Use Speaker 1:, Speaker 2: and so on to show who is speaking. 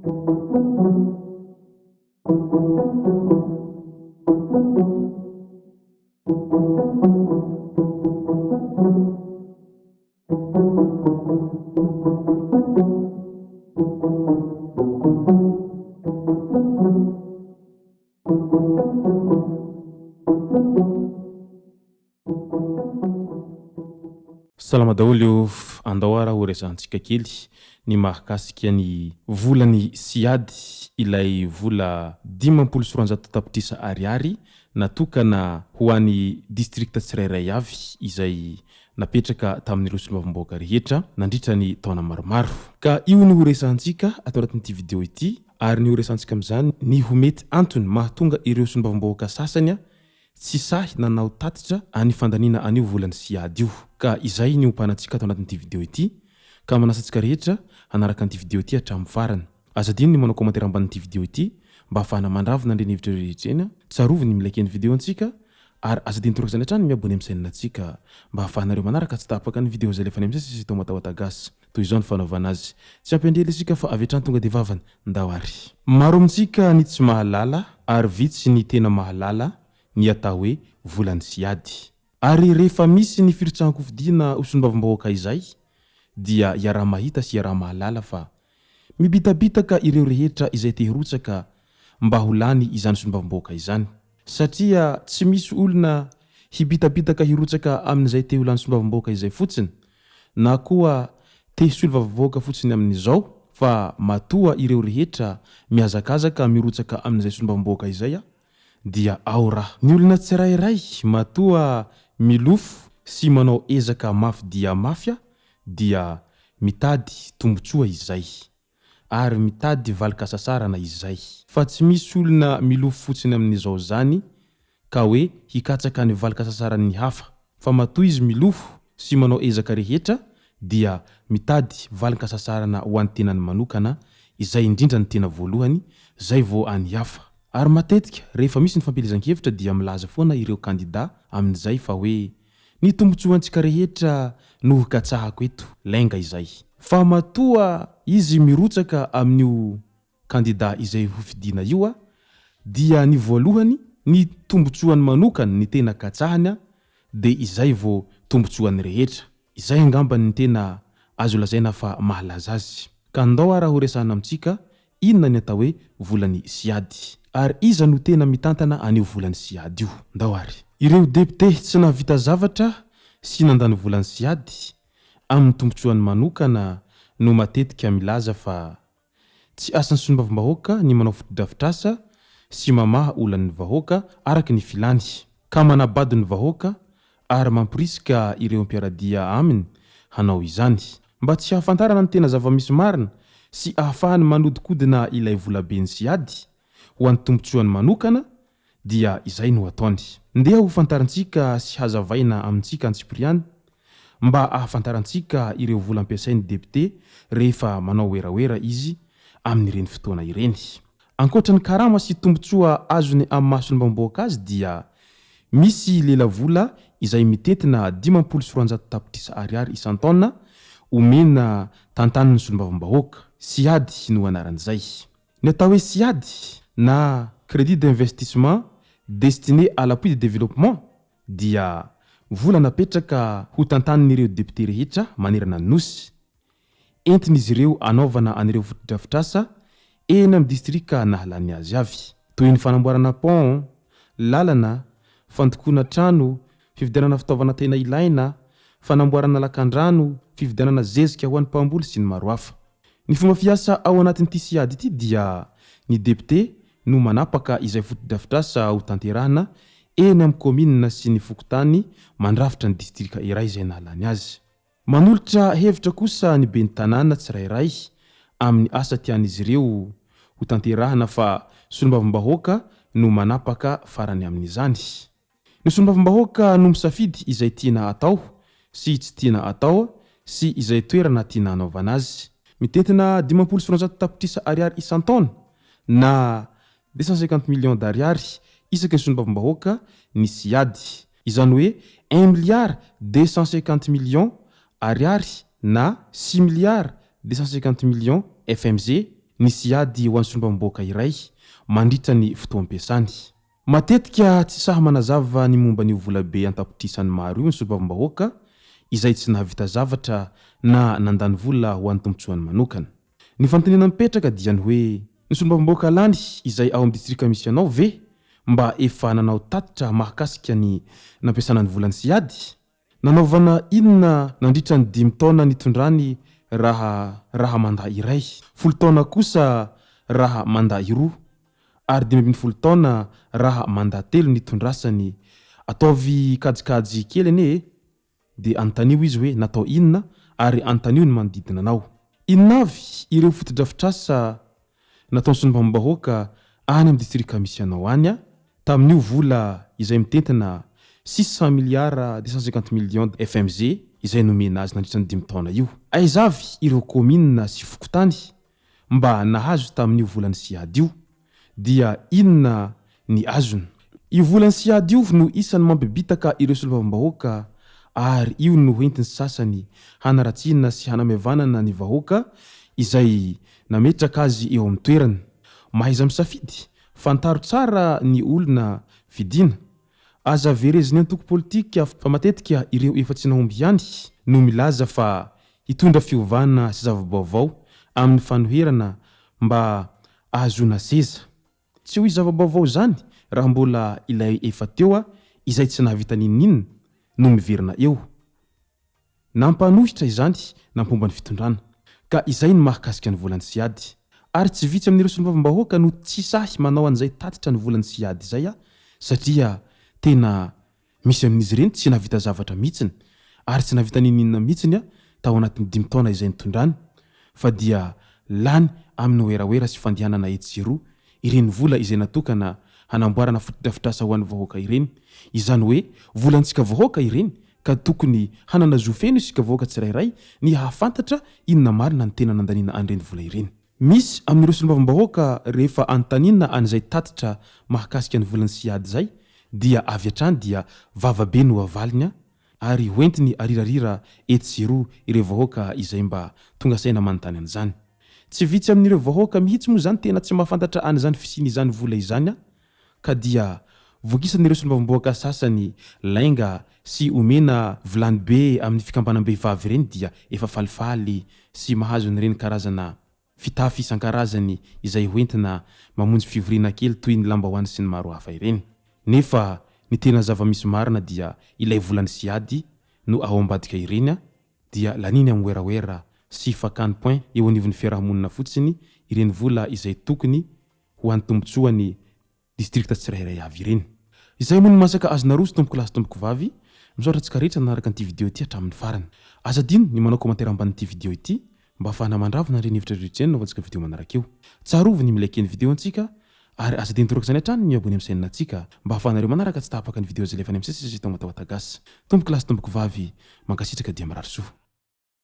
Speaker 1: Salama daholo andao ho resantsika kely ny mahakasika ny volany siady ilay vola 500 tapitrisa ariary natokana ho an'ny distrikta tsirairay avy izay napetraka tamin'ny rosolmbavamboaka rehetra nandritra ny taona maromaro. Ka io ny ho resantsika atao anatin'ity video ity ary ny ho resantsika amin'izany ny ho mety antony mahatonga ireo solombavamboaka sasany tsy sahy nanao tatitra any fandaniana anio volany siady io. Ka izay ny ompanantsika atao anatin'ity video ity ka manasantsika rehetra hanaraka an'ity video ity hatramin'ny farany. Azadino ny manao commentaire ambanin'ity video ity mba ahafahana mandravona ny hevitra rehetra eny, tsarovy ny milike ny video antsika ary azadino toroka izany hatrany miabony amin'ny chaîne antsika mba ahafahanareo manaraka tsy tapaka ny video zay lefa ny amin'izay sy tomatawatasy toy izao ny fanaovana azy. Tsy ampendrely isika fa avy hatrany tonga dia vavany ndawary. Maro amintsika ny tsy mahalala ary vitsy ny tena mahalala ny atao hoe volany siady. Ary rehefa misy ny firitsahan-kofidiana osolombavamboaka izay dia iara mahita sy iara mahalala fa mibitabitaka ireo rehetra izay te hirotsaka mba ho lany izany solombavamboaka izany. Satria tsy misy olona hibitabitaka hirotsaka amin'izay te ho lany solombavamboaka izay fotsiny na koa te hisolovavavoaka fotsiny amin'izao fa matoa ireo rehetra mihazakazaka mirotsaka amin'izay solombavamboaka izay dia ao raha. Ny olona tsirairay matoa milofo sy manao ezaka mafy dia mafia dia mitady tombotsoa izay ary mitady valikasasarana izay. Fa tsy misy olona milofo fotsiny amin'izao zany ka hoe hikatsaka ny valikasasarany hafa fa matoa izy milofo sy manao ezaka rehetra dia mitady valikasasarana ho an'ny tenany manokana izay indrindra ny tena voalohany zay vao any hafa. Ary matetika rehefa misy ny fampilizan-kevitra dia milaza foana ireo kandida amin'izay fa hoe ny tombotsoantsika rehetra no hikatsahako eto lenga izay. Fa matoa izy mirotsaka amin'io kandida izay hofidiana io dia ny voalohany ny tombotsoany manokany ny tena katsahany dia izay vao tombotsoany rehetra. Izay angambany ny tena azo lazaina fa mahalaza azy. Ka andao raha ho resahana amintsika inona ny atao hoe volany siady ary iza no tena mitantana anio volany siady io. Ndao ary ireo depute tsy navita zavatra sy nandany volany siady amin'ny tombotsoany manokana no matetika milaza fa tsy asan'ny solombavambahoaka ny manao fotodrafitrasa sy mamaha olan'ny vahoaka araka ny filany ka manabady ny vahoaka ary mampirisika ireo mpiaradia aminy hanao izany mba tsy hahafantarana ny tena zava-misy marina sy ahafahany manodikodina ilay volabeny siady ho an'ny tombotsoany manokana dia izay no ataony. Ndeha ho fantarantsika sy hazavaina amintsika Antsipriany mba ahafantarantsika ireo vola ampiasain'ny depute rehefa manao weraera izy amin'ireny fotoana ireny. Ankoatra ny karama sy tombotsoa azony amin'ny mahasolombavamboaka azy dia misy lelavola izay mitetina 500 tapitrisa ariary isan-taona omena tantaniny solombavambahoaka. Siady no anaran'izay. Ny atao hoe siady na crédit d'investissement destiné à l'appui de développement dia vola napetraka ho tantanin'ireo depute rehetra manerana ny nosy entin'izy ireo anaovana an'ireo fotodrafitrasa eny amin'ny distrika nahalany azy avy toy ny fanamboarana pont, lalana, fandokoana trano, fividianana fitaovana tena ilaina, fanamboarana lakan-drano, fividianana zezika ho an'ny mpamboly sy ny maro hafa. Ny fomba fiasa ao anatin'ity siady ity dia ny depute no manapaka izay fotodrafitrasa ho tanterahana eny amin'ny commune sy ny fokotany mandrafitra ny distrika iray izay nahalany azy. Manolotra hevitra kosa ny ben'ny tanàna tsirairay amin'ny asa tian'izy ireo ho tanterahana fa solombavambahoaka no manapaka farany amin'izany. Ny solombavambahoaka no misafidy izay tiana atao sy tsy tiana atao sy izay toerana tiana anaovana azy. Mitetina 500 tapitrisa ariary isan-taona na 250 millions d'ariary isaka ny solombavambahoaka ny siady. Izany hoe 1 milliard 250 millions ariary na 6 milliards 250 millions FMG nisy ady ho an'ny solombavambahoaka iray mandritra ny fotoa ampiasany. Matetika tsy saha manazava ny momba ny volabe antapitrisany maro io ny solombavambahoaka izay tsy nahavita zavatra na nandany vola ho an'ny tombotsoany manokana. Ny fanontaniana mipetraka dia ny hoe ny solombavambahoaka lany izay ao amin'ny distrika misy anao ve mba efa nanao tatitra mahakasika ny nampiasana ny volany sy ady? Nanaovana inona nandritra ny 5 taona nitondrany raha mandaa iray, 10 taona kosa raha mandaa iroa, ary 12 taona raha mandaa 3 nitondrasany. Ataovy kajikajy kely ane dia antanio izy hoe natao inona ary antanio ny manodidina anao. Inona avy ireo fotodrafitrasa nataon'ny solombavambahoaka any amin'ny distrika misy anao any tamin'io vola izay mitentina 600 milliards 250 millions de FMG izay nomena azy nandritra ny 5 taona io. Aiza avy ireo komina sy fokotany mba nahazo tamin'io volany sy ady io? Dia inona ny azony? Io volany sy ady io no isany mampibitaka ireo solombavambahoaka ary io no entiny sasany hanaratsiana sy hanamevanana ny vahoaka izay nametraka azy eo amin'ny toerany. Mahaiza misafidy fantaro tsara ny olona fidina. Aza vereziny antoko politika fa matetika ireo efa tsy nahomby ihany no milaza fa hitondra fiovana sy zavabaovao amin'ny fanoherana mba ahazona seza. Tsy hoy zavabaovao zany raha mbola ilay efa teo izay tsy nahavita ninina no miverina eo. Nampanohitra izany nampomba ny fitondrana. Ka izay ny mahakasika ny volany sy ady. Ary tsy vitsy amin'ireo solombavambahoaka no tsy sahy manao an'izay tatitra ny volany sy ady izay satria tena misy amin'izy ireny tsy nahavita zavatra mihitsiny ary tsy nahavita ninina mihitsiny tao anatin'ny 5 taona izay nitondrany, fa dia lany amin'ny oeraoera sy fandehanana etsy roa ireny vola izay natokana hanamboarana fotodrafitrasa ho an'ny vahoaka ireny. Izany hoe volantsika vahoaka ireny ka tokony hanana zofeno isika vahoaka tsirairay ny hahafantatra inona marina ny tena nandaniana an'ireny vola ireny. Misy amin'ireo solombavambahoaka rehefa antanina an'izay tatitra mahakasika ny volany sy ady zay dia avy hatrany dia vavabe no avaliny ary hoentiny arirarira etsy roa ireo vahoaka izay mba tonga saina manontany an'izany. Tsy vitsy amin'ireo vahoaka mihitsy moa zany tena tsy mahafantatra an'izany fisiny izany vola izany ka dia vokisan'ireo solombavambahoaka sasany lainga sy omena vilany be amin'ny fikambanam-behivavy ireny dia efa falifaly sy mahazo n'ireny karazana fitafy isan-karazany izay hoentina mamonjy fivoriana kely toy ny lambahoany sy ny maro hafa ireny. Nefa ny tena zava-misy marina dia ilay volany sy ady no ao ambadika ireny dia laniny amin'ny oeraoera sy fakany point eo anivon'ny fiarahamonina fotsiny ireny vola izay tokony ho an'ny tombotsoany distrikta tsirairay avy ireny. Izay moa ny masaka azona roso tompoko lasy tompoko vavy misaotra tsika rehetra nanaraka an'ity video ity hatramin'ny farany. Aza dino ny manao commentaire ambanin'ity video ity mba ahafahana mandravona ireny hevitra rehetra ireny novantsika video manaraka eo. Tsarovy ny milike ny video antsika ary aza dino toroka izany hatrany ny abony amin'ny chaîne antsika mba ahafahanareo manaraka tsy tahapaka ny video zay lefa any amin'ny sesy tao matahotagasy. Tompoko lasy tompoko vavy mankasitraka dia marary soa.